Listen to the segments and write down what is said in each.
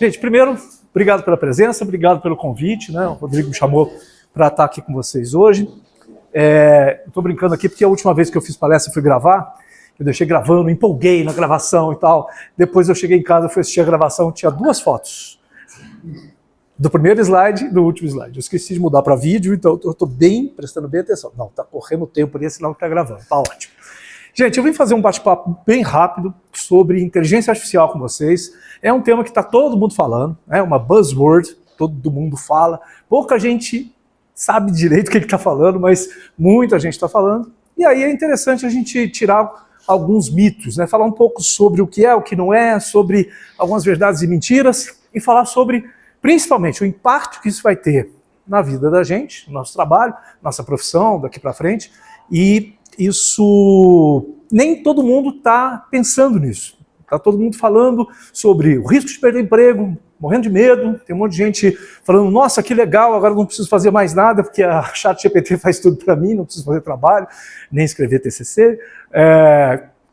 Gente, primeiro, obrigado pela presença, obrigado pelo convite, né? O Rodrigo me chamou para estar aqui com vocês hoje. Estou brincando aqui porque a última vez que eu fiz palestra eu fui gravar, eu deixei gravando, me empolguei na gravação e tal. Depois eu cheguei em casa, fui assistir a gravação, tinha duas fotos. Do primeiro slide e do último slide. Eu esqueci de mudar para vídeo, então eu estou prestando bem atenção. Não, está correndo o tempo ali, senão está gravando, está ótimo. Gente, eu vim fazer um bate-papo bem rápido sobre inteligência artificial com vocês. É um tema que está todo mundo falando, é uma buzzword, todo mundo fala. Pouca gente sabe direito o que está falando, mas muita gente está falando. E aí é interessante a gente tirar alguns mitos, né? Falar um pouco sobre o que é, o que não é, sobre algumas verdades e mentiras, e falar sobre, principalmente, o impacto que isso vai ter na vida da gente, no nosso trabalho, nossa profissão, daqui para frente, e isso, nem todo mundo está pensando nisso. Está todo mundo falando sobre o risco de perder emprego, morrendo de medo, tem um monte de gente falando, nossa, que legal, agora não preciso fazer mais nada, porque a ChatGPT faz tudo para mim, não preciso fazer trabalho, nem escrever TCC.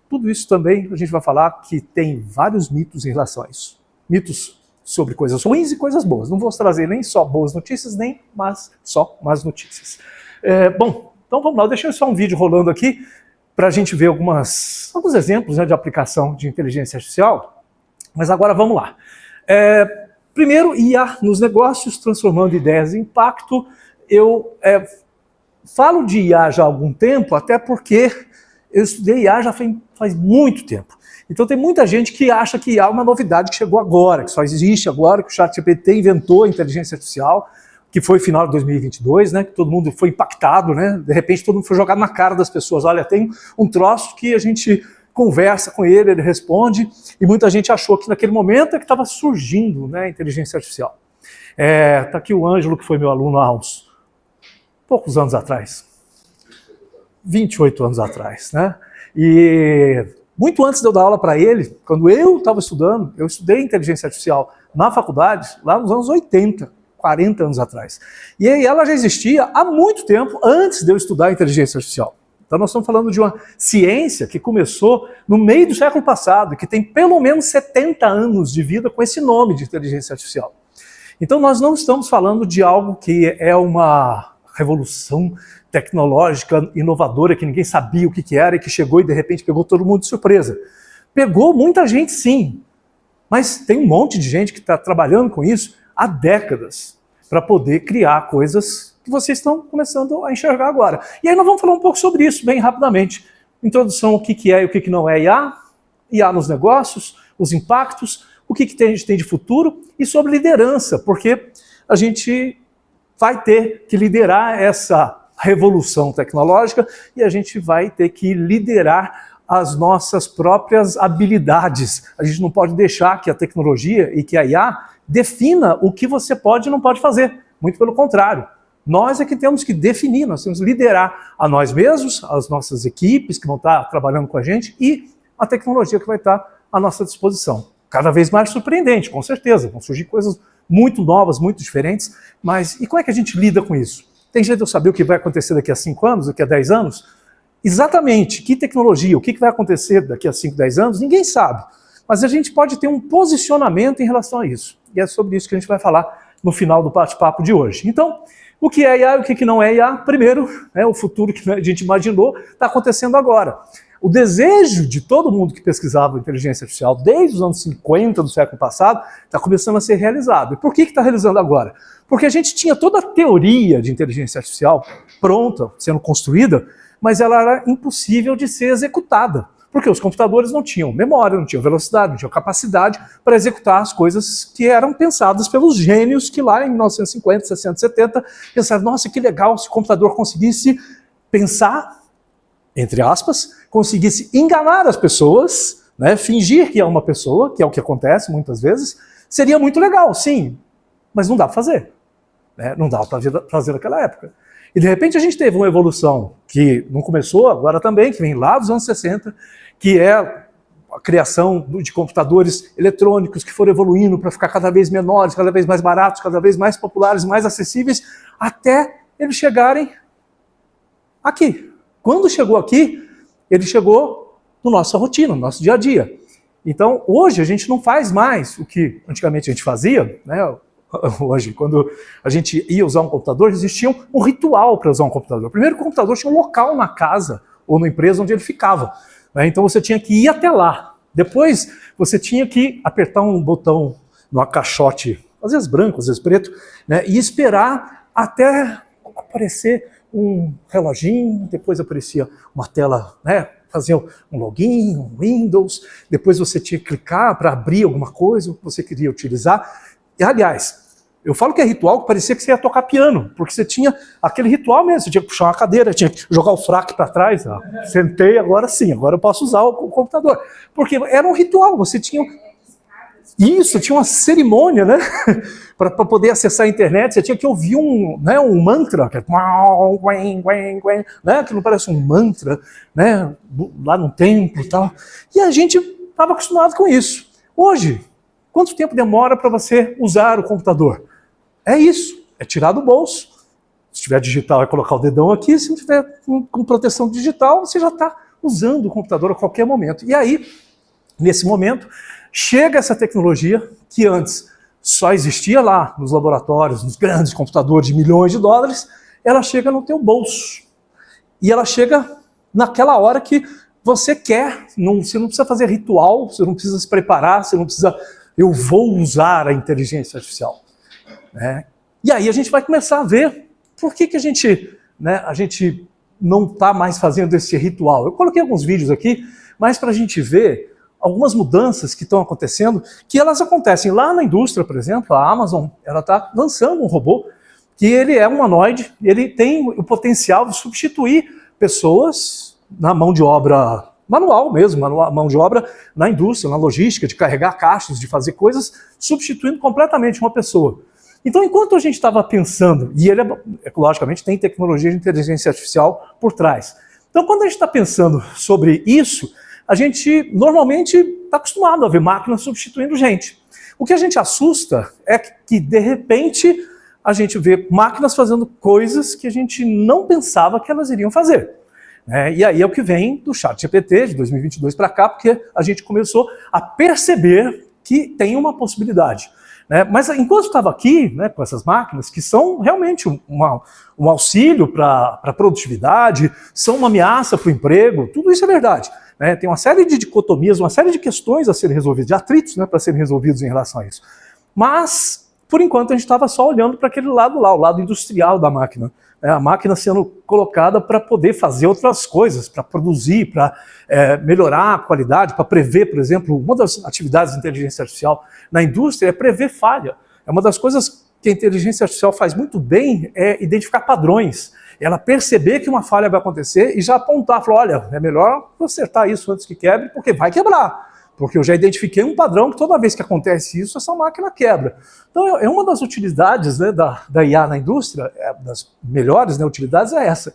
Tudo isso também a gente vai falar que tem vários mitos em relação a isso. Mitos sobre coisas ruins e coisas boas. Não vou trazer nem só boas notícias, nem só más notícias. Bom, então vamos lá, eu deixei só um vídeo rolando aqui para a gente ver alguns exemplos, né, de aplicação de inteligência artificial, mas agora vamos lá. Primeiro, IA nos negócios, transformando ideias em impacto. Eu falo de IA já há algum tempo, até porque eu estudei IA já faz muito tempo. Então tem muita gente que acha que IA é uma novidade que chegou agora, que só existe agora, que o ChatGPT inventou a inteligência artificial, que foi final de 2022, né, que todo mundo foi impactado, né, de repente todo mundo foi jogado na cara das pessoas, olha, tem um troço que a gente conversa com ele, ele responde, e muita gente achou que naquele momento é que estava surgindo, né, a inteligência artificial. Tá aqui o Ângelo, que foi meu aluno há uns poucos anos atrás, 28 anos atrás, né, e muito antes de eu dar aula para ele, quando eu estava estudando, eu estudei inteligência artificial na faculdade, lá nos anos 80, 40 anos atrás. E aí ela já existia há muito tempo, antes de eu estudar inteligência artificial. Então nós estamos falando de uma ciência que começou no meio do século passado, que tem pelo menos 70 anos de vida com esse nome de inteligência artificial. Então nós não estamos falando de algo que é uma revolução tecnológica inovadora, que ninguém sabia o que era e que chegou e de repente pegou todo mundo de surpresa. Pegou muita gente sim, mas tem um monte de gente que está trabalhando com isso há décadas para poder criar coisas que vocês estão começando a enxergar agora. E aí nós vamos falar um pouco sobre isso, bem rapidamente. Introdução, o que é e o que não é IA, IA nos negócios, os impactos, o que a gente tem de futuro e sobre liderança, porque a gente vai ter que liderar essa revolução tecnológica e a gente vai ter que liderar as nossas próprias habilidades. A gente não pode deixar que a tecnologia e que a IA defina o que você pode e não pode fazer. Muito pelo contrário. Nós é que temos que definir, nós temos que liderar a nós mesmos, as nossas equipes que vão estar trabalhando com a gente e a tecnologia que vai estar à nossa disposição. Cada vez mais surpreendente, com certeza. Vão surgir coisas muito novas, muito diferentes, mas e como é que a gente lida com isso? Tem jeito de eu saber o que vai acontecer daqui a 5 anos, daqui a 10 anos? Exatamente, que tecnologia, o que vai acontecer daqui a 5, 10 anos, ninguém sabe. Mas a gente pode ter um posicionamento em relação a isso. E é sobre isso que a gente vai falar no final do bate-papo de hoje. Então, o que é IA e o que não é IA? Primeiro, o futuro que a gente imaginou está acontecendo agora. O desejo de todo mundo que pesquisava inteligência artificial desde os anos 50 do século passado está começando a ser realizado. E por que está realizando agora? Porque a gente tinha toda a teoria de inteligência artificial pronta, sendo construída, mas ela era impossível de ser executada. Porque os computadores não tinham memória, não tinham velocidade, não tinham capacidade para executar as coisas que eram pensadas pelos gênios que lá em 1950, 60, 70 pensaram, nossa, que legal se o computador conseguisse pensar, entre aspas, conseguisse enganar as pessoas, né, fingir que é uma pessoa, que é o que acontece muitas vezes, seria muito legal, sim, mas não dá para fazer. Né, não dá para fazer naquela época. E de repente a gente teve uma evolução que não começou agora também, que vem lá dos anos 60, que é a criação de computadores eletrônicos que foram evoluindo para ficar cada vez menores, cada vez mais baratos, cada vez mais populares, mais acessíveis, até eles chegarem aqui. Quando chegou aqui, ele chegou na nossa rotina, no nosso dia a dia. Então, hoje a gente não faz mais o que antigamente a gente fazia, né? Hoje, quando a gente ia usar um computador, existia um ritual para usar um computador. Primeiro, o computador tinha um local na casa ou na empresa onde ele ficava, né? Então você tinha que ir até lá. Depois, você tinha que apertar um botão numa caixote, às vezes branco, às vezes preto, né? E esperar até aparecer um reloginho, depois aparecia uma tela, né? Fazia um login, um Windows, depois você tinha que clicar para abrir alguma coisa que você queria utilizar. E, aliás, eu falo que é ritual que parecia que você ia tocar piano, porque você tinha aquele ritual mesmo, você tinha que puxar uma cadeira, tinha que jogar o fraque para trás, ó. Sentei, agora sim, agora eu posso usar o computador. Porque era um ritual, você tinha... Isso, tinha uma cerimônia, né? Para poder acessar a internet, você tinha que ouvir um mantra, que é, né? Que não parece um mantra, né? Lá no templo e tal. E a gente estava acostumado com isso. Hoje, quanto tempo demora para você usar o computador? É isso, é tirar do bolso. Se tiver digital, é colocar o dedão aqui. Se não tiver com proteção digital, você já está usando o computador a qualquer momento. E aí, nesse momento, chega essa tecnologia que antes só existia lá nos laboratórios, nos grandes computadores de milhões de dólares, ela chega no teu bolso. E ela chega naquela hora que você quer, você não precisa fazer ritual, você não precisa se preparar, você não precisa, eu vou usar a inteligência artificial. Né? E aí a gente vai começar a ver por que a gente não está mais fazendo esse ritual. Eu coloquei alguns vídeos aqui, mas para a gente ver algumas mudanças que estão acontecendo, que elas acontecem lá na indústria, por exemplo. A Amazon está lançando um robô que ele é humanoide, ele tem o potencial de substituir pessoas na mão de obra manual mesmo, mão de obra na indústria, na logística, de carregar caixas, de fazer coisas, substituindo completamente uma pessoa. Então, enquanto a gente estava pensando, e ele, logicamente, tem tecnologia de inteligência artificial por trás. Então, quando a gente está pensando sobre isso, a gente normalmente está acostumado a ver máquinas substituindo gente. O que a gente assusta é que, de repente, a gente vê máquinas fazendo coisas que a gente não pensava que elas iriam fazer. E aí é o que vem do ChatGPT de 2022 para cá, porque a gente começou a perceber que tem uma possibilidade. Mas enquanto estava aqui, com essas máquinas, que são realmente um auxílio para a produtividade, são uma ameaça para o emprego, tudo isso é verdade. Tem uma série de dicotomias, uma série de questões a serem resolvidas, de atritos para serem resolvidos em relação a isso. Mas, por enquanto, a gente estava só olhando para aquele lado lá, o lado industrial da máquina. A máquina sendo colocada para poder fazer outras coisas, para produzir, para melhorar a qualidade, para prever, por exemplo, uma das atividades de inteligência artificial na indústria é prever falha. É uma das coisas que a inteligência artificial faz muito bem, é identificar padrões. Ela perceber que uma falha vai acontecer e já apontar, falar, olha, é melhor acertar isso antes que quebre, porque vai quebrar. Porque eu já identifiquei um padrão que toda vez que acontece isso, essa máquina quebra. Então é uma das utilidades da IA na indústria, das melhores utilidades é essa.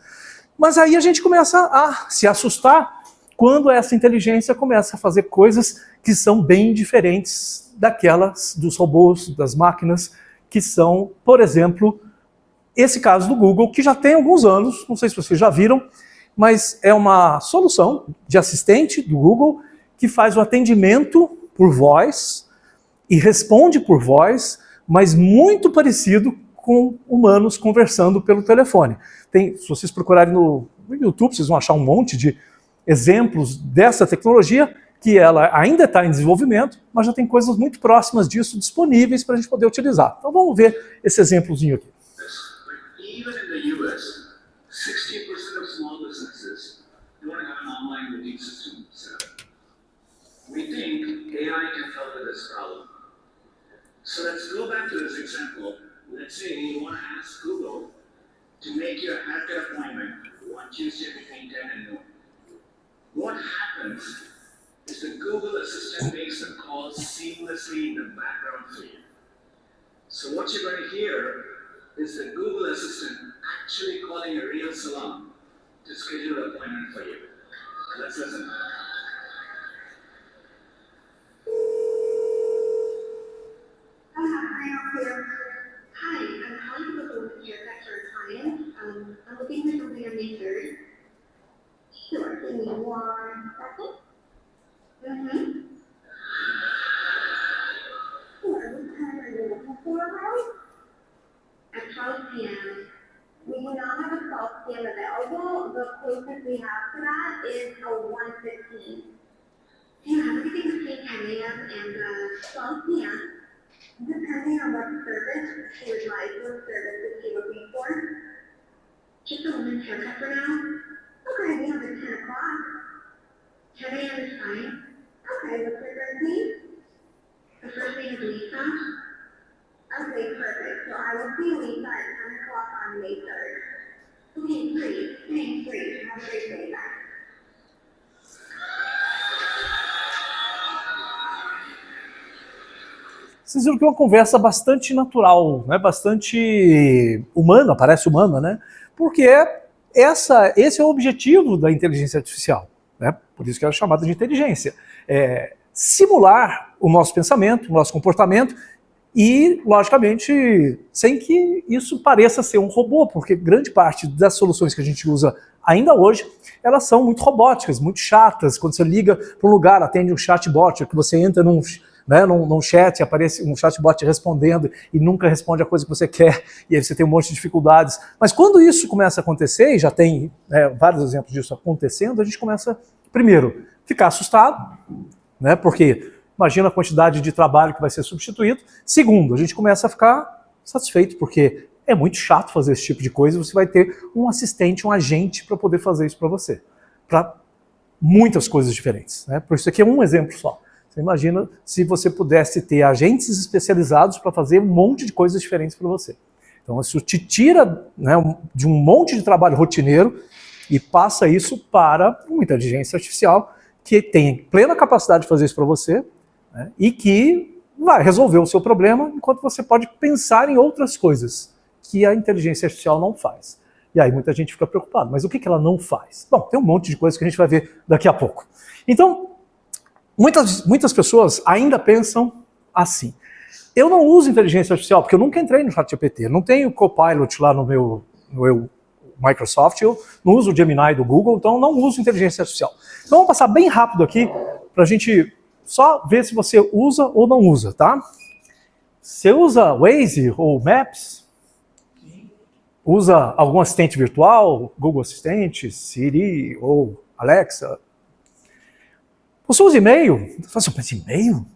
Mas aí a gente começa a se assustar quando essa inteligência começa a fazer coisas que são bem diferentes daquelas dos robôs, das máquinas, que são, por exemplo, esse caso do Google, que já tem alguns anos, não sei se vocês já viram, mas é uma solução de assistente do Google que faz o atendimento por voz e responde por voz, mas muito parecido com humanos conversando pelo telefone. Se vocês procurarem no YouTube, vocês vão achar um monte de exemplos dessa tecnologia, que ela ainda está em desenvolvimento, mas já tem coisas muito próximas disso disponíveis para a gente poder utilizar. Então vamos ver esse exemplozinho aqui. Even in the US, 60% of small businesses don't have an online booking system set up. We think AI can help with this problem. So let's go back to this example. Let's say you want to ask Google to make your haircut appointment on Tuesday between 10 and noon. What happens is the Google Assistant makes the call seamlessly in the background for you. So what you're going to hear is the Google Assistant actually calling a real salon to schedule an appointment for you. Let's listen. Hi, I'm calling to book a haircut for a client. I'm looking for something on May 3rd. Sure, give me 1 second. tomorrow at 12 p.m. We do not have a 12 p.m. available. The closest we have to that is a 1:15. Do you have anything between 10 a.m. and 12 p.m.? Depending on what service she would like, what service is she looking for? Just a woman's haircut for now. Okay, we have it 10 o'clock. 10 a.m. is fine. Okay, what's your first name? The first name is Lisa. Okay, perfect. So I will see Lisa at 10 o'clock on May 3rd. Okay, great. Thanks, great. Have a great day, bye. Vocês viram que é uma conversa bastante natural, né? Bastante humana, parece humana, né? Porque esse é o objetivo da inteligência artificial, né? Por isso que ela é chamada de inteligência. Simular o nosso pensamento, o nosso comportamento e, logicamente, sem que isso pareça ser um robô, porque grande parte das soluções que a gente usa ainda hoje, elas são muito robóticas, muito chatas. Quando você liga para um lugar, atende um chatbot, que você entra num chat, aparece um chatbot respondendo e nunca responde a coisa que você quer, e aí você tem um monte de dificuldades. Mas quando isso começa a acontecer, e já tem vários exemplos disso acontecendo, a gente começa, primeiro, ficar assustado, né, porque imagina a quantidade de trabalho que vai ser substituído. Segundo, a gente começa a ficar satisfeito, porque é muito chato fazer esse tipo de coisa, você vai ter um assistente, um agente para poder fazer isso para você, para muitas coisas diferentes, né? Por isso aqui é um exemplo só. Você imagina se você pudesse ter agentes especializados para fazer um monte de coisas diferentes para você. Então isso te tira, né, de um monte de trabalho rotineiro e passa isso para uma inteligência artificial que tem plena capacidade de fazer isso para você, né, e que vai resolver o seu problema enquanto você pode pensar em outras coisas que a inteligência artificial não faz. E aí muita gente fica preocupada, mas o que ela não faz? Bom, tem um monte de coisas que a gente vai ver daqui a pouco. Então, muitas pessoas ainda pensam assim: eu não uso inteligência artificial porque eu nunca entrei no ChatGPT, não tenho Copilot lá no meu Microsoft, eu não uso o Gemini do Google, então eu não uso inteligência artificial. Então vamos passar bem rápido aqui para a gente só ver se você usa ou não usa, tá? Você usa Waze ou Maps? Usa algum assistente virtual, Google Assistente, Siri ou Alexa? Você usa e-mail? Você fala assim, e-mail?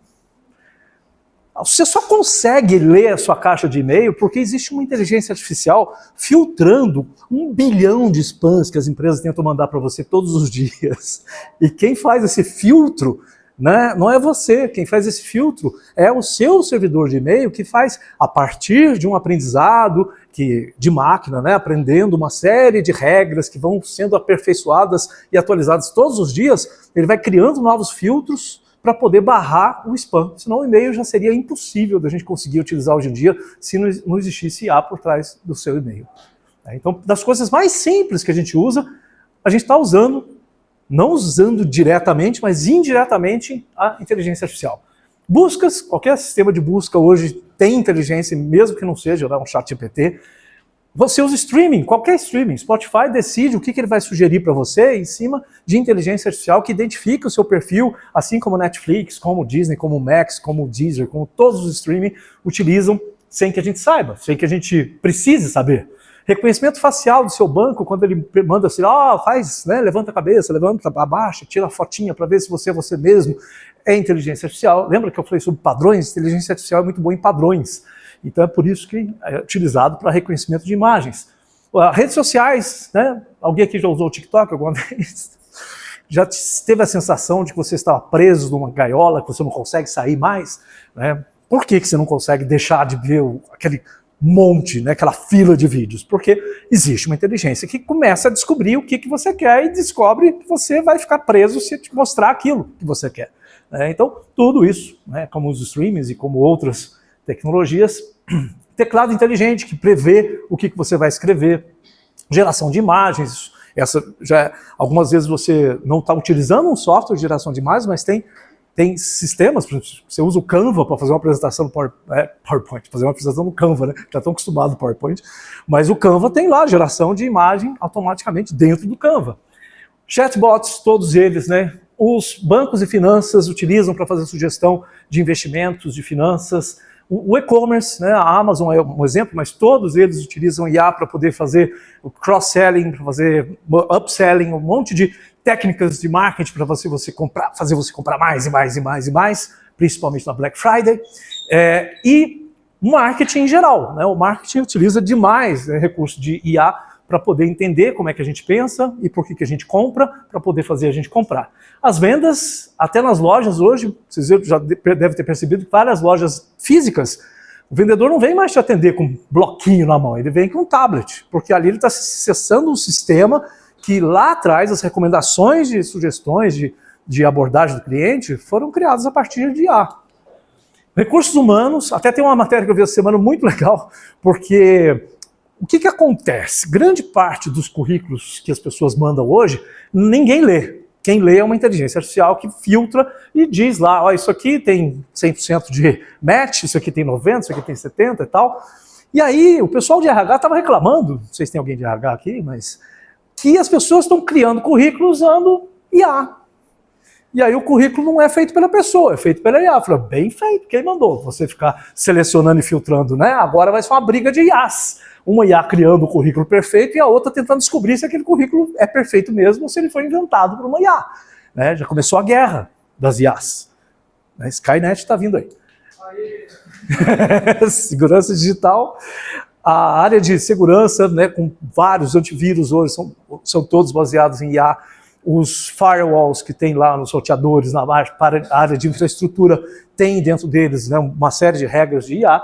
Você só consegue ler a sua caixa de e-mail porque existe uma inteligência artificial filtrando 1 bilhão de spams que as empresas tentam mandar para você todos os dias. E quem faz esse filtro, né, não é você. Quem faz esse filtro é o seu servidor de e-mail, que faz, a partir de um aprendizado de máquina, né, aprendendo uma série de regras que vão sendo aperfeiçoadas e atualizadas todos os dias, ele vai criando novos filtros para poder barrar o spam. Senão o e-mail já seria impossível da gente conseguir utilizar hoje em dia se não existisse IA por trás do seu e-mail. Então, das coisas mais simples que a gente usa, a gente está usando, não usando diretamente, mas indiretamente a inteligência artificial. Buscas, qualquer sistema de busca hoje tem inteligência, mesmo que não seja um ChatGPT. Você usa streaming, qualquer streaming. Spotify decide o que ele vai sugerir para você em cima de inteligência artificial que identifica o seu perfil, assim como Netflix, como Disney, como Max, como Deezer, como todos os streaming utilizam sem que a gente saiba, sem que a gente precise saber. Reconhecimento facial do seu banco, quando ele manda assim, faz, né, levanta a cabeça, levanta, abaixa, tira a fotinha para ver se você é você mesmo, é inteligência artificial. Lembra que eu falei sobre padrões? Inteligência artificial é muito boa em padrões. Então é por isso que é utilizado para reconhecimento de imagens. Redes sociais, né? Alguém aqui já usou o TikTok alguma vez? Já teve a sensação de que você estava preso numa gaiola, que você não consegue sair mais? Né? Por que você não consegue deixar de ver aquele monte, né, aquela fila de vídeos? Porque existe uma inteligência que começa a descobrir o que você quer e descobre que você vai ficar preso se te mostrar aquilo que você quer. Então, tudo isso, né, como os streamings e como outras tecnologias, teclado inteligente que prevê o que você vai escrever, geração de imagens, algumas vezes você não está utilizando um software de geração de imagens, mas tem sistemas, por exemplo, você usa o Canva para fazer uma apresentação no PowerPoint, fazer uma apresentação no Canva, né? Já estão acostumados no PowerPoint, mas o Canva tem lá geração de imagem automaticamente dentro do Canva. Chatbots, todos eles, né? Os bancos e finanças utilizam para fazer sugestão de investimentos, de finanças. O e-commerce, né, a Amazon é um exemplo, mas todos eles utilizam IA para poder fazer o cross-selling, para fazer upselling, um monte de técnicas de marketing para você comprar, fazer você comprar mais e mais e mais e mais, principalmente na Black Friday. E marketing em geral, né? O marketing utiliza demais, né, recurso de IA para poder entender como é que a gente pensa e por que a gente compra, para poder fazer a gente comprar. As vendas, até nas lojas hoje, vocês já devem ter percebido que várias lojas físicas, o vendedor não vem mais te atender com um bloquinho na mão, ele vem com um tablet, porque ali ele está acessando um sistema que lá atrás as recomendações de sugestões de abordagem do cliente foram criadas a partir de IA. Recursos humanos, até tem uma matéria que eu vi essa semana muito legal, porque o que acontece? Grande parte dos currículos que as pessoas mandam hoje, ninguém lê. Quem lê é uma inteligência artificial que filtra e diz lá, ó, isso aqui tem 100% de match, isso aqui tem 90%, isso aqui tem 70% e tal. E aí o pessoal de RH estava reclamando, não sei se tem alguém de RH aqui, mas que as pessoas estão criando currículo usando IA. E aí o currículo não é feito pela pessoa, é feito pela IA. Falei, bem feito, quem mandou você ficar selecionando e filtrando, né? Agora vai ser uma briga de IAs. Uma IA criando o currículo perfeito e a outra tentando descobrir se aquele currículo é perfeito mesmo ou se ele foi inventado por uma IA. Né? Já começou a guerra das IAs. Né? Skynet está vindo aí. Segurança digital. A área de segurança, né, com vários antivírus hoje, são todos baseados em IA. Os firewalls que tem lá nos roteadores, na área de infraestrutura, tem dentro deles, né, uma série de regras de IA.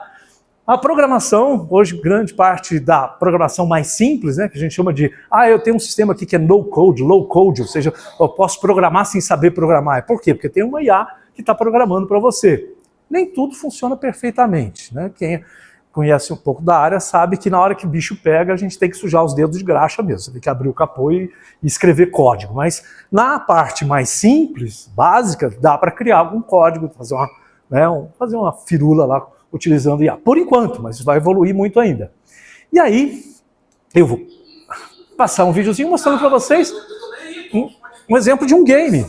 A programação, hoje grande parte da programação mais simples, né, que a gente chama de, eu tenho um sistema aqui que é no code, low code, ou seja, eu posso programar sem saber programar. Por quê? Porque tem uma IA que está programando para você. Nem tudo funciona perfeitamente, né? Quem conhece um pouco da área sabe que na hora que o bicho pega, a gente tem que sujar os dedos de graxa mesmo, tem que abrir o capô e escrever código. Mas na parte mais simples, básica, dá para criar algum código, fazer uma firula lá, utilizando IA. Por enquanto, mas vai evoluir muito ainda. E aí, eu vou passar um videozinho mostrando para vocês um exemplo de um game.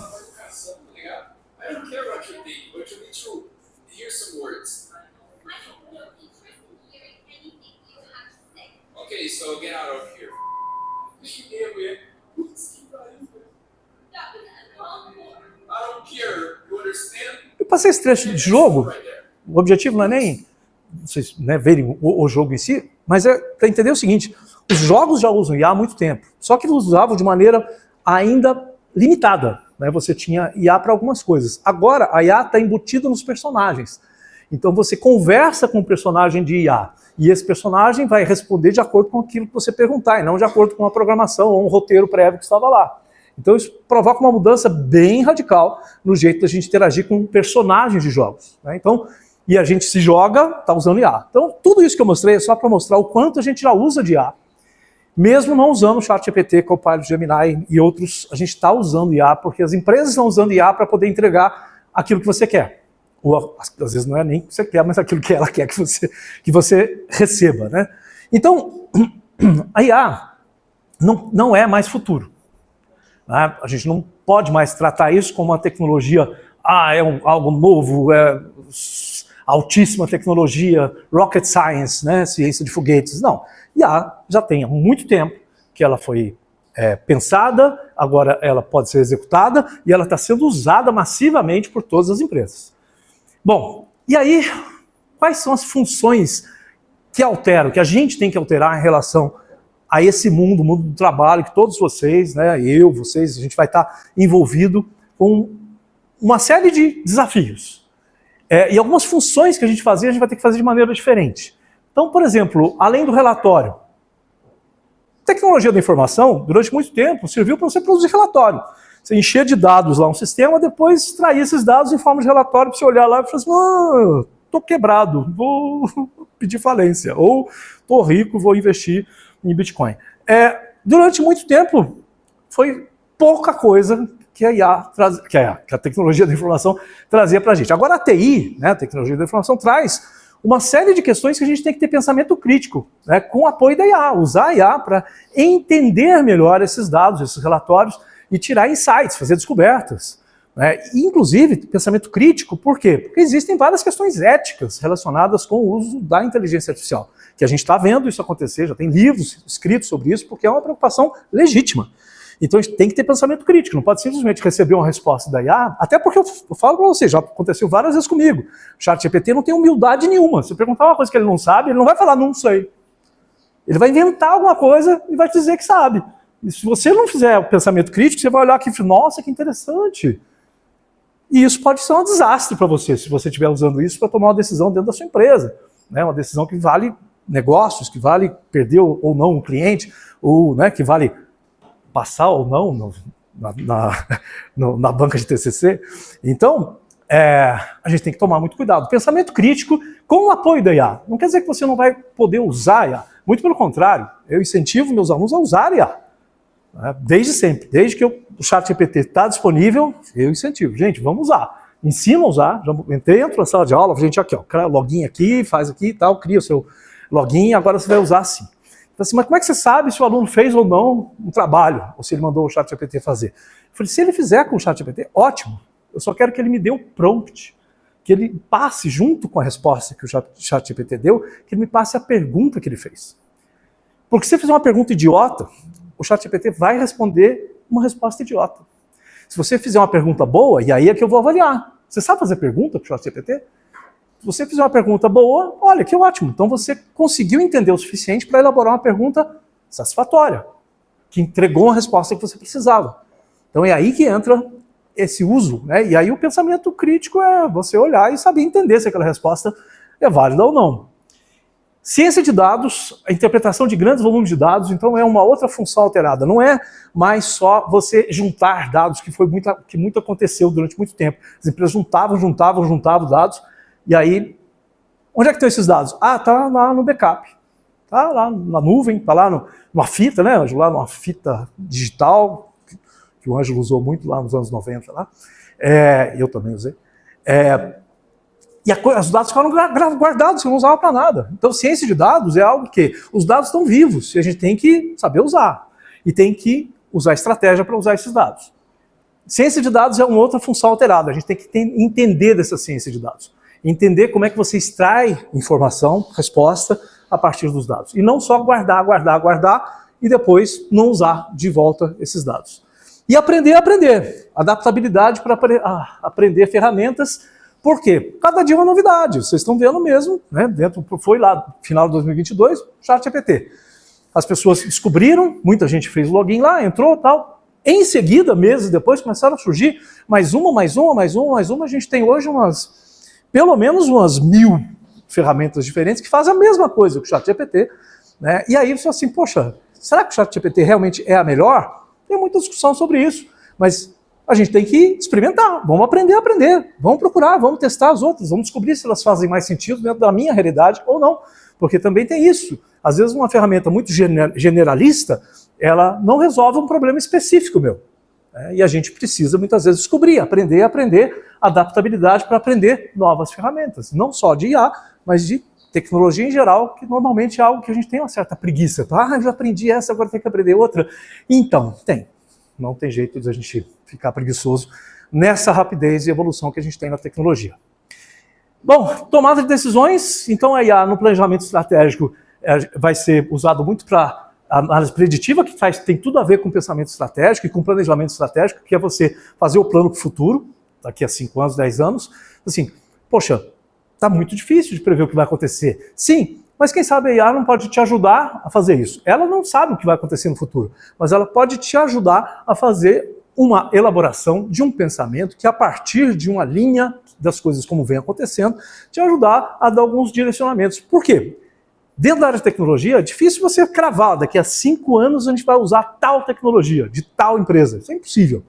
Okay, so get out of here. I don't care. You understand? Eu passei esse trecho de jogo. O objetivo não é nem vocês, né, verem o jogo em si, mas é para entender o seguinte: os jogos já usam IA há muito tempo, só que eles usavam de maneira ainda limitada. Né? Você tinha IA para algumas coisas. Agora a IA está embutida nos personagens. Então você conversa com o personagem de IA e esse personagem vai responder de acordo com aquilo que você perguntar e não de acordo com a programação ou um roteiro prévio que estava lá. Então isso provoca uma mudança bem radical no jeito da gente interagir com personagens de jogos. Né? Então, e a gente se joga, está usando IA. Então tudo isso que eu mostrei é só para mostrar o quanto a gente já usa de IA. Mesmo não usando o ChatGPT, Copilot, Gemini e outros, a gente está usando IA porque as empresas estão usando IA para poder entregar aquilo que você quer. Ou às vezes não é nem o que você quer, mas aquilo que ela quer que você receba. Né? Então, a IA não é mais futuro. Né? A gente não pode mais tratar isso como uma tecnologia, algo novo, altíssima tecnologia, rocket science, né? Ciência de foguetes. Não, IA já tem há muito tempo que ela foi pensada, agora ela pode ser executada e ela está sendo usada massivamente por todas as empresas. Bom, e aí, quais são as funções que alteram, que a gente tem que alterar em relação a esse mundo, o mundo do trabalho, que todos vocês, né, vocês, a gente vai estar envolvido com uma série de desafios. E algumas funções que a gente fazia, a gente vai ter que fazer de maneira diferente. Então, por exemplo, além do relatório, tecnologia da informação, durante muito tempo, serviu para você produzir relatório. Você encher de dados lá um sistema, depois extrair esses dados em forma de relatório para você olhar lá e falar assim, estou quebrado, vou pedir falência, ou estou rico, vou investir em Bitcoin. Durante muito tempo, foi pouca coisa que a tecnologia da informação trazia para a gente. Agora a TI, né, a tecnologia da informação, traz uma série de questões que a gente tem que ter pensamento crítico, né, com o apoio da IA, usar a IA para entender melhor esses dados, esses relatórios, e tirar insights, fazer descobertas. né? E, inclusive, pensamento crítico, por quê? Porque existem várias questões éticas relacionadas com o uso da inteligência artificial, que a gente está vendo isso acontecer, já tem livros escritos sobre isso, porque é uma preocupação legítima. Então a gente tem que ter pensamento crítico, não pode simplesmente receber uma resposta da IA, até porque eu falo para você, já aconteceu várias vezes comigo, o ChatGPT não tem humildade nenhuma. Se você perguntar uma coisa que ele não sabe, ele não vai falar, não sei. Ele vai inventar alguma coisa e vai te dizer que sabe. E se você não fizer o pensamento crítico, você vai olhar aqui e falar, nossa, que interessante. E isso pode ser um desastre para você, se você estiver usando isso para tomar uma decisão dentro da sua empresa, né? Uma decisão que vale negócios, que vale perder ou não um cliente, ou, né, que vale passar ou não na banca de TCC. Então, a gente tem que tomar muito cuidado. Pensamento crítico com o apoio da IA. Não quer dizer que você não vai poder usar a IA. Muito pelo contrário, eu incentivo meus alunos a usar a IA. Desde sempre. Desde que o ChatGPT está disponível, eu incentivo. Gente, vamos usar. Ensina a usar. Já entro na sala de aula, gente, aqui, ó, login aqui, faz aqui e tal, cria o seu login, agora você vai usar assim. Então, assim, mas como é que você sabe se o aluno fez ou não um trabalho, ou se ele mandou o ChatGPT fazer? Eu falei, se ele fizer com o ChatGPT, ótimo. Eu só quero que ele me dê o prompt, que ele passe junto com a resposta que o ChatGPT deu, que ele me passe a pergunta que ele fez. Porque se você fizer uma pergunta idiota, o ChatGPT vai responder uma resposta idiota. Se você fizer uma pergunta boa, e aí é que eu vou avaliar. Você sabe fazer pergunta para o ChatGPT? Se você fizer uma pergunta boa, olha, que ótimo. Então você conseguiu entender o suficiente para elaborar uma pergunta satisfatória, que entregou uma resposta que você precisava. Então é aí que entra esse uso, né? E aí o pensamento crítico é você olhar e saber entender se aquela resposta é válida ou não. Ciência de dados, a interpretação de grandes volumes de dados, então é uma outra função alterada. Não é mais só você juntar dados, que foi muito aconteceu durante muito tempo. As empresas juntavam dados. E aí, onde é que estão esses dados? Ah, tá lá no backup. Tá lá na nuvem, tá lá numa fita, né, Ângelo? Lá numa fita digital, que o Ângelo usou muito lá nos anos 90. Lá. Eu também usei. E os dados ficaram guardados, você não usava para nada. Então, ciência de dados é algo que os dados estão vivos e a gente tem que saber usar. E tem que usar estratégia para usar esses dados. Ciência de dados é uma outra função alterada. A gente tem que entender dessa ciência de dados. Entender como é que você extrai informação, resposta, a partir dos dados. E não só guardar e depois não usar de volta esses dados. E aprender. Adaptabilidade para aprender ferramentas. Por quê? Cada dia é uma novidade. Vocês estão vendo mesmo, né? Foi lá, final de 2022, ChatGPT. As pessoas descobriram, muita gente fez login lá, entrou e tal. Em seguida, meses depois, começaram a surgir mais uma. A gente tem hoje pelo menos umas 1000 ferramentas diferentes que fazem a mesma coisa que o ChatGPT, né? E aí você fala assim, poxa, será que o ChatGPT realmente é a melhor? Tem muita discussão sobre isso, mas a gente tem que experimentar, vamos aprender, vamos procurar, vamos testar as outras, vamos descobrir se elas fazem mais sentido dentro da minha realidade ou não, porque também tem isso. Às vezes uma ferramenta muito generalista, ela não resolve um problema específico meu. E a gente precisa muitas vezes descobrir, aprender adaptabilidade para aprender novas ferramentas, não só de IA, mas de tecnologia em geral, que normalmente é algo que a gente tem uma certa preguiça. Eu já aprendi essa, agora tem que aprender outra. Então, não tem jeito de a gente ficar preguiçoso nessa rapidez e evolução que a gente tem na tecnologia. Bom, tomada de decisões, então a IA no planejamento estratégico vai ser usado muito para análise preditiva, que tem tudo a ver com pensamento estratégico e com planejamento estratégico, que é você fazer o plano para o futuro, daqui a 5 anos, 10 anos. Assim, poxa, está muito difícil de prever o que vai acontecer. Sim, mas quem sabe a IA não pode te ajudar a fazer isso. Ela não sabe o que vai acontecer no futuro, mas ela pode te ajudar a fazer uma elaboração de um pensamento que, a partir de uma linha das coisas como vem acontecendo, te ajudar a dar alguns direcionamentos. Por quê? Dentro da área de tecnologia, é difícil você cravar, daqui a 5 anos a gente vai usar tal tecnologia, de tal empresa. Isso é impossível.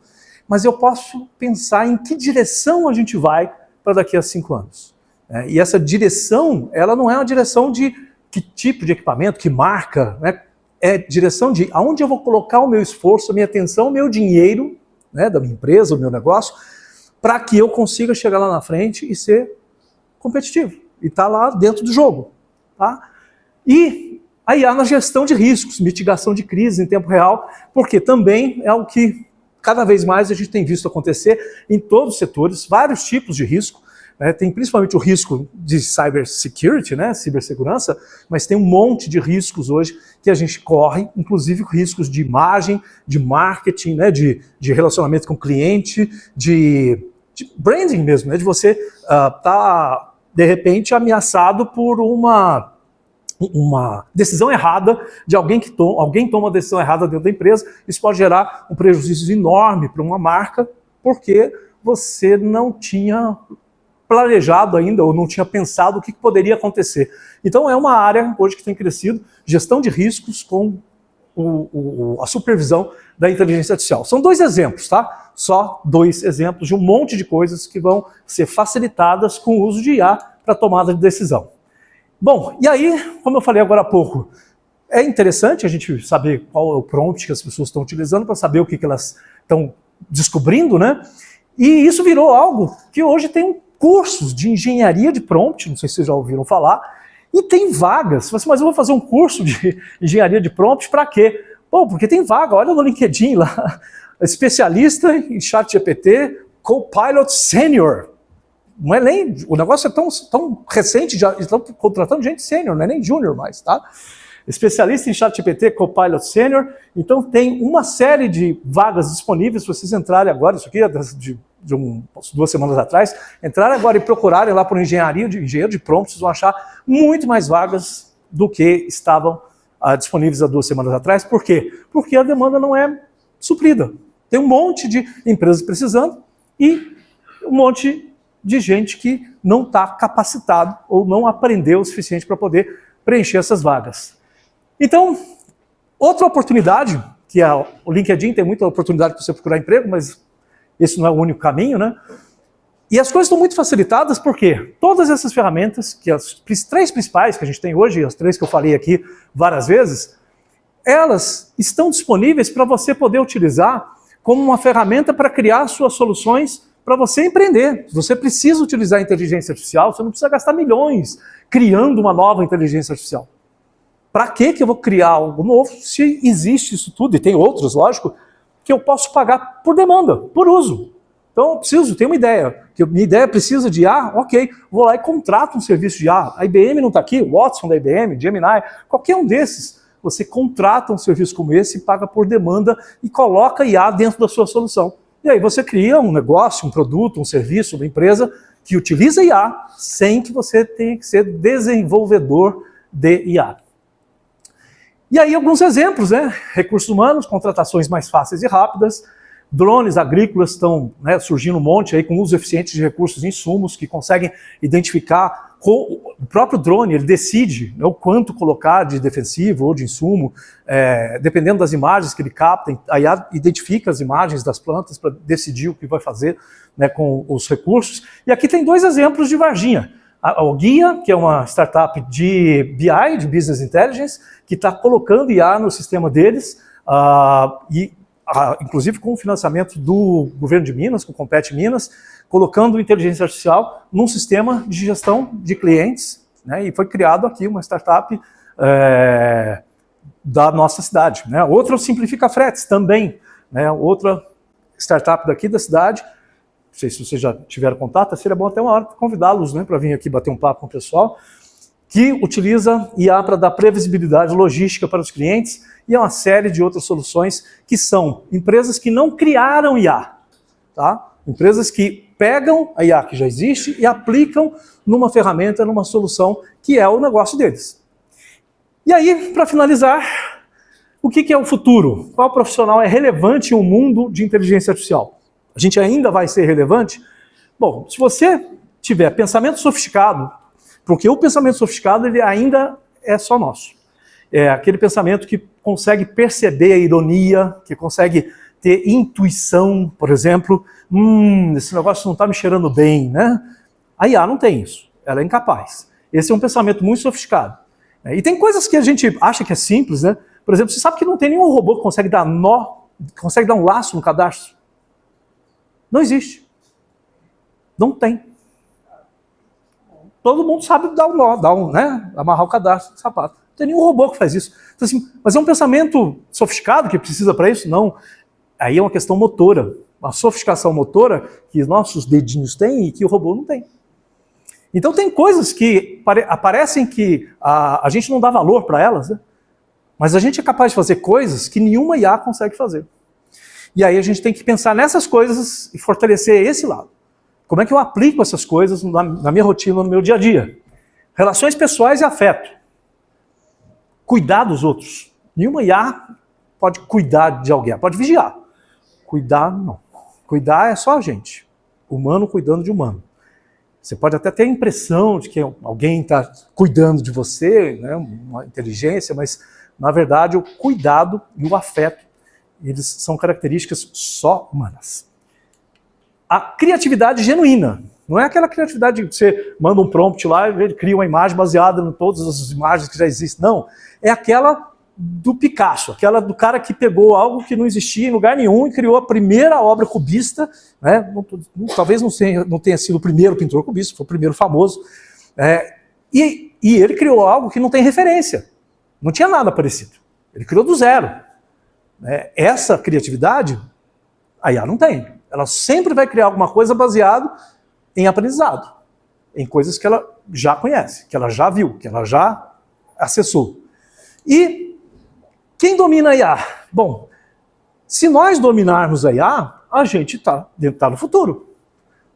Mas eu posso pensar em que direção a gente vai para daqui a 5 anos. E essa direção, ela não é uma direção de que tipo de equipamento, que marca, né? É direção de aonde eu vou colocar o meu esforço, a minha atenção, o meu dinheiro, né, da minha empresa, o meu negócio, para que eu consiga chegar lá na frente e ser competitivo. E estar lá dentro do jogo. Tá? E a IA na gestão de riscos, mitigação de crise em tempo real, porque também é algo que cada vez mais a gente tem visto acontecer em todos os setores, vários tipos de risco. Tem principalmente o risco de cybersecurity, né, cibersegurança, mas tem um monte de riscos hoje que a gente corre, inclusive riscos de imagem, de marketing, né, de relacionamento com o cliente, de branding mesmo, né, de você tá, de repente, ameaçado por uma decisão errada de alguém toma uma decisão errada dentro da empresa. Isso pode gerar um prejuízo enorme para uma marca, porque você não tinha planejado ainda, ou não tinha pensado o que poderia acontecer. Então é uma área hoje que tem crescido, gestão de riscos com a supervisão da inteligência artificial. São 2 exemplos, tá? Só 2 exemplos de um monte de coisas que vão ser facilitadas com o uso de IA para tomada de decisão. Bom, e aí, como eu falei agora há pouco, é interessante a gente saber qual é o prompt que as pessoas estão utilizando para saber o que elas estão descobrindo, né? E isso virou algo que hoje tem cursos de engenharia de prompt, não sei se vocês já ouviram falar, e tem vagas. Mas eu vou fazer um curso de engenharia de prompt para quê? Bom, porque tem vaga, olha no LinkedIn lá, especialista em ChatGPT, Copilot Senior. Não é nem, o negócio é tão recente, já estão contratando gente sênior, não é nem júnior mais, tá? Especialista em ChatGPT, Copilot Senior. Então tem uma série de vagas disponíveis, se vocês entrarem agora, isso aqui é de 2 semanas atrás, entrarem agora e procurarem lá por engenheiro de prompt, vocês vão achar muito mais vagas do que estavam disponíveis há 2 semanas atrás. Por quê? Porque a demanda não é suprida. Tem um monte de empresas precisando e um monte de gente que não está capacitado ou não aprendeu o suficiente para poder preencher essas vagas. Então, outra oportunidade, que o LinkedIn tem muita oportunidade para você procurar emprego, mas esse não é o único caminho, né? E as coisas estão muito facilitadas porque todas essas ferramentas, que as 3 principais que a gente tem hoje, as 3 que eu falei aqui várias vezes, elas estão disponíveis para você poder utilizar como uma ferramenta para criar suas soluções para você empreender. Você precisa utilizar a inteligência artificial, você não precisa gastar milhões criando uma nova inteligência artificial. Para que eu vou criar algo novo se existe isso tudo, e tem outros, lógico, que eu posso pagar por demanda, por uso. Então eu tenho uma ideia, que minha ideia precisa de IA, ok, vou lá e contrato um serviço de IA. A IBM não está aqui, o Watson da IBM, Gemini, qualquer um desses. Você contrata um serviço como esse, paga por demanda e coloca IA dentro da sua solução. E aí você cria um negócio, um produto, um serviço, uma empresa que utiliza IA sem que você tenha que ser desenvolvedor de IA. E aí alguns exemplos, né? Recursos humanos, contratações mais fáceis e rápidas, drones agrícolas estão, né, surgindo um monte aí com uso eficiente de recursos e insumos que conseguem identificar, o próprio drone ele decide, né, o quanto colocar de defensivo ou de insumo, dependendo das imagens que ele capta, aí identifica as imagens das plantas para decidir o que vai fazer, né, com os recursos. E aqui tem 2 exemplos de Varginha. O Guia, que é uma startup de BI, de Business Intelligence, que está colocando IA no sistema deles, inclusive com o financiamento do governo de Minas, com o Compete Minas, colocando inteligência artificial num sistema de gestão de clientes, né, e foi criado aqui uma startup da nossa cidade. Né. Outra é o Simplifica Fretes também, né, outra startup daqui da cidade. Não sei se vocês já tiveram contato, seria bom até uma hora convidá-los, né, para vir aqui bater um papo com o pessoal, que utiliza IA para dar previsibilidade logística para os clientes, e é uma série de outras soluções que são empresas que não criaram IA, tá? Empresas que pegam a IA que já existe e aplicam numa ferramenta, numa solução que é o negócio deles. E aí, para finalizar, o que é o futuro? Qual profissional é relevante em um mundo de inteligência artificial? A gente ainda vai ser relevante? Bom, se você tiver pensamento sofisticado, porque o pensamento sofisticado ele ainda é só nosso. É aquele pensamento que consegue perceber a ironia, que consegue ter intuição, por exemplo, esse negócio não está me cheirando bem, né? A IA não tem isso, ela é incapaz. Esse é um pensamento muito sofisticado. E tem coisas que a gente acha que é simples, né? Por exemplo, você sabe que não tem nenhum robô que consegue dar nó, consegue dar um laço no cadastro? Não existe. Não tem. Todo mundo sabe dar um nó, amarrar o cadastro do sapato. Não tem nenhum robô que faz isso. Então, assim, mas é um pensamento sofisticado que precisa para isso? Não. Aí é uma questão motora, uma sofisticação motora que nossos dedinhos têm e que o robô não tem. Então tem coisas que aparecem que a gente não dá valor para elas, né? Mas a gente é capaz de fazer coisas que nenhuma IA consegue fazer. E aí a gente tem que pensar nessas coisas e fortalecer esse lado. Como é que eu aplico essas coisas na minha rotina, no meu dia a dia? Relações pessoais e afeto. Cuidar dos outros. Nenhuma IA pode cuidar de alguém, pode vigiar. Cuidar, não. Cuidar é só a gente. Humano cuidando de humano. Você pode até ter a impressão de que alguém está cuidando de você, né, uma inteligência, mas, na verdade, o cuidado e o afeto, eles são características só humanas. A criatividade genuína. Não é aquela criatividade que você manda um prompt lá e ele cria uma imagem baseada em todas as imagens que já existem. Não. É aquela do Picasso, aquela do cara que pegou algo que não existia em lugar nenhum e criou a primeira obra cubista, né? Talvez não tenha sido o primeiro pintor cubista, foi o primeiro famoso, e ele criou algo que não tem referência, não tinha nada parecido, ele criou do zero. Essa criatividade, a IA não tem, ela sempre vai criar alguma coisa baseado em aprendizado, em coisas que ela já conhece, que ela já viu, que ela já acessou. E quem domina a IA? Bom, se nós dominarmos a IA, a gente está no futuro.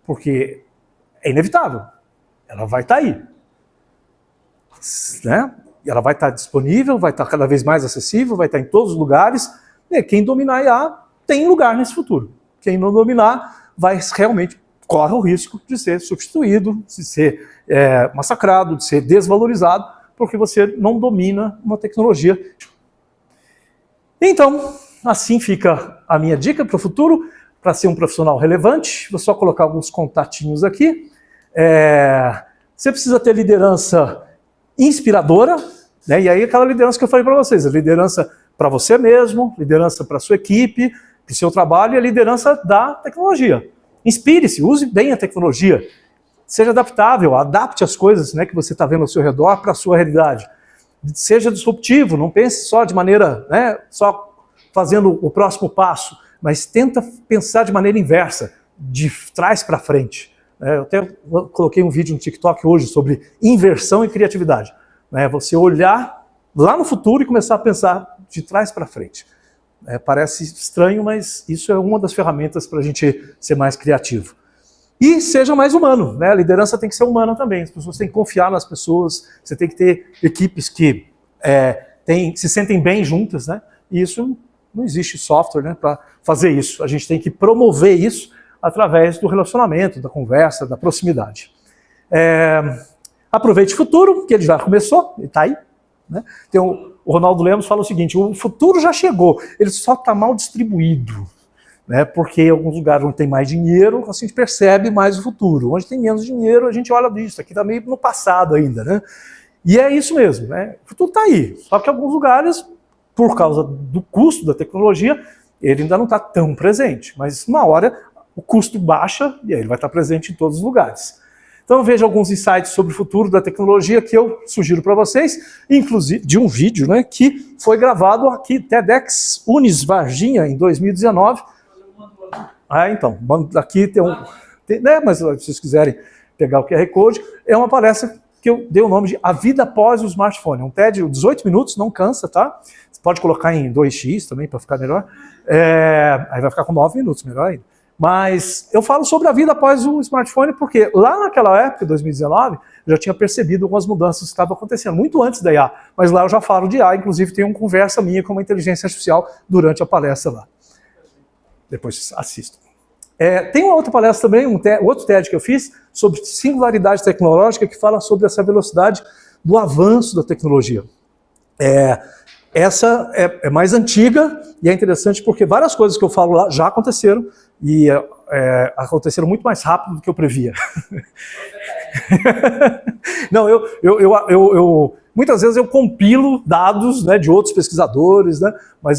Porque é inevitável. Ela vai estar aí. Né? Ela vai estar disponível, vai estar cada vez mais acessível, vai estar em todos os lugares. E quem dominar a IA tem lugar nesse futuro. Quem não dominar vai realmente corre o risco de ser substituído, de ser massacrado, de ser desvalorizado, porque você não domina uma tecnologia. Então, assim fica a minha dica para o futuro, para ser um profissional relevante. Vou só colocar alguns contatinhos aqui. Você precisa ter liderança inspiradora, né? E aí aquela liderança que eu falei para vocês, a liderança para você mesmo, liderança para a sua equipe, para o seu trabalho e a liderança da tecnologia. Inspire-se, use bem a tecnologia, seja adaptável, adapte as coisas, né, que você está vendo ao seu redor para a sua realidade. Seja disruptivo, não pense só de maneira, né, só fazendo o próximo passo, mas tenta pensar de maneira inversa, de trás para frente. Eu até coloquei um vídeo no TikTok hoje sobre inversão e criatividade. Você olhar lá no futuro e começar a pensar de trás para frente. Parece estranho, mas isso é uma das ferramentas para a gente ser mais criativo. E seja mais humano, né? A liderança tem que ser humana também, as pessoas têm que confiar nas pessoas, você tem que ter equipes que se sentem bem juntas, né? E isso não existe software, né, para fazer isso. A gente tem que promover isso através do relacionamento, da conversa, da proximidade. Aproveite o futuro, que ele já começou, ele está aí. Né? O Ronaldo Lemos fala o seguinte, o futuro já chegou, ele só está mal distribuído. Né, porque em alguns lugares onde tem mais dinheiro, a gente percebe mais o futuro. Onde tem menos dinheiro, a gente olha disso. Aqui está meio no passado ainda. Né? E é isso mesmo. Né? O futuro está aí. Só que em alguns lugares, por causa do custo da tecnologia, ele ainda não está tão presente. Mas uma hora o custo baixa e aí ele vai estar presente em todos os lugares. Então veja alguns insights sobre o futuro da tecnologia que eu sugiro para vocês, inclusive de um vídeo, né, que foi gravado aqui, TEDx Unis Varginha, em 2019. Então, aqui tem mas se vocês quiserem pegar o QR Code, é uma palestra que eu dei o nome de A Vida Após o Smartphone. Um TED de 18 minutos, não cansa, tá? Você pode colocar em 2x também para ficar melhor. Aí vai ficar com 9 minutos, melhor ainda. Mas eu falo sobre a vida após o smartphone porque lá naquela época, 2019, eu já tinha percebido algumas mudanças que estavam acontecendo, muito antes da IA. Mas lá eu já falo de IA, inclusive tem uma conversa minha com uma inteligência artificial durante a palestra lá. Depois assistam. Tem uma outra palestra também, outro TED que eu fiz, sobre singularidade tecnológica, que fala sobre essa velocidade do avanço da tecnologia. Essa é mais antiga e é interessante porque várias coisas que eu falo lá já aconteceram e aconteceram muito mais rápido do que eu previa. Não, muitas vezes eu compilo dados, né, de outros pesquisadores, né, mas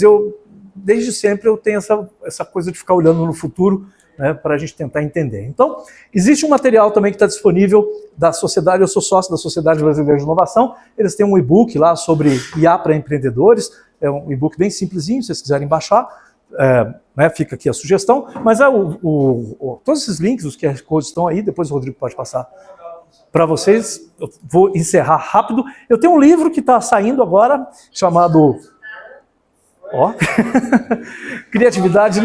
desde sempre eu tenho essa coisa de ficar olhando no futuro, né, para a gente tentar entender. Então, existe um material também que está disponível da Sociedade, eu sou sócio da Sociedade Brasileira de Inovação, eles têm um e-book lá sobre IA para empreendedores, é um e-book bem simplesinho, se vocês quiserem baixar, né, fica aqui a sugestão, mas todos esses links, os QR Codes estão aí, depois o Rodrigo pode passar para vocês. Eu vou encerrar rápido. Eu tenho um livro que está saindo agora, chamado... Ó. Criatividade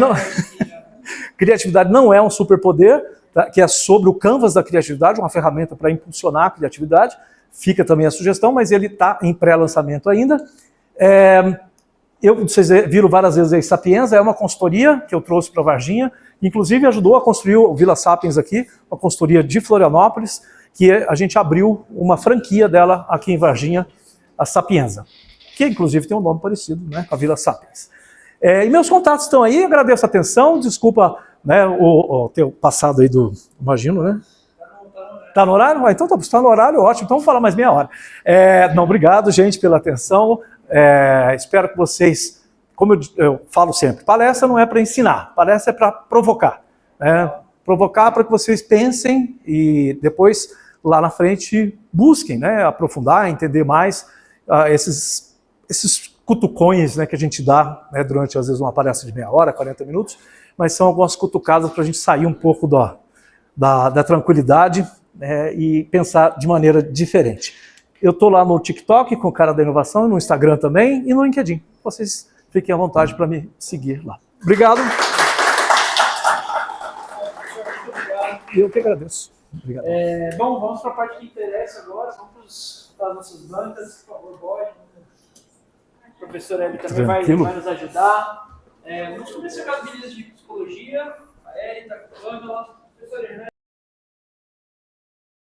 não é um superpoder, tá? Que é sobre o Canvas da criatividade, uma ferramenta para impulsionar a criatividade. Fica também a sugestão, mas ele está em pré-lançamento ainda. Vocês viram várias vezes aí, Sapienza é uma consultoria que eu trouxe para Varginha, inclusive ajudou a construir o Vila Sapiens aqui, uma consultoria de Florianópolis, que a gente abriu uma franquia dela aqui em Varginha, a Sapienza, que inclusive tem um nome parecido, né, com a Vila Sapiens. E meus contatos estão aí, agradeço a atenção, desculpa, né, o teu passado aí do, imagino, né? Tá no horário? Então tá no horário, ótimo, então vamos falar mais meia hora. Não, obrigado, gente, pela atenção, espero que vocês, como eu falo sempre, palestra não é para ensinar, palestra é para provocar, né? Provocar para que vocês pensem e depois, lá na frente, busquem, né, aprofundar, entender mais esses cutucões, né, que a gente dá, né, durante, às vezes, uma palestra de meia hora, 40 minutos, mas são algumas cutucadas para a gente sair um pouco da tranquilidade, né, e pensar de maneira diferente. Eu estou lá no TikTok com o cara da inovação, no Instagram também e no LinkedIn. Vocês fiquem à vontade para me seguir lá. Obrigado. Eu que agradeço. Obrigado. Bom, vamos para a parte que interessa agora. Vamos para as nossas bancas. Por favor, pode. O professor Hélio também vai nos ajudar. Vamos começar com as medidas de psicologia. A Érica, a Pamela, professor Hernani.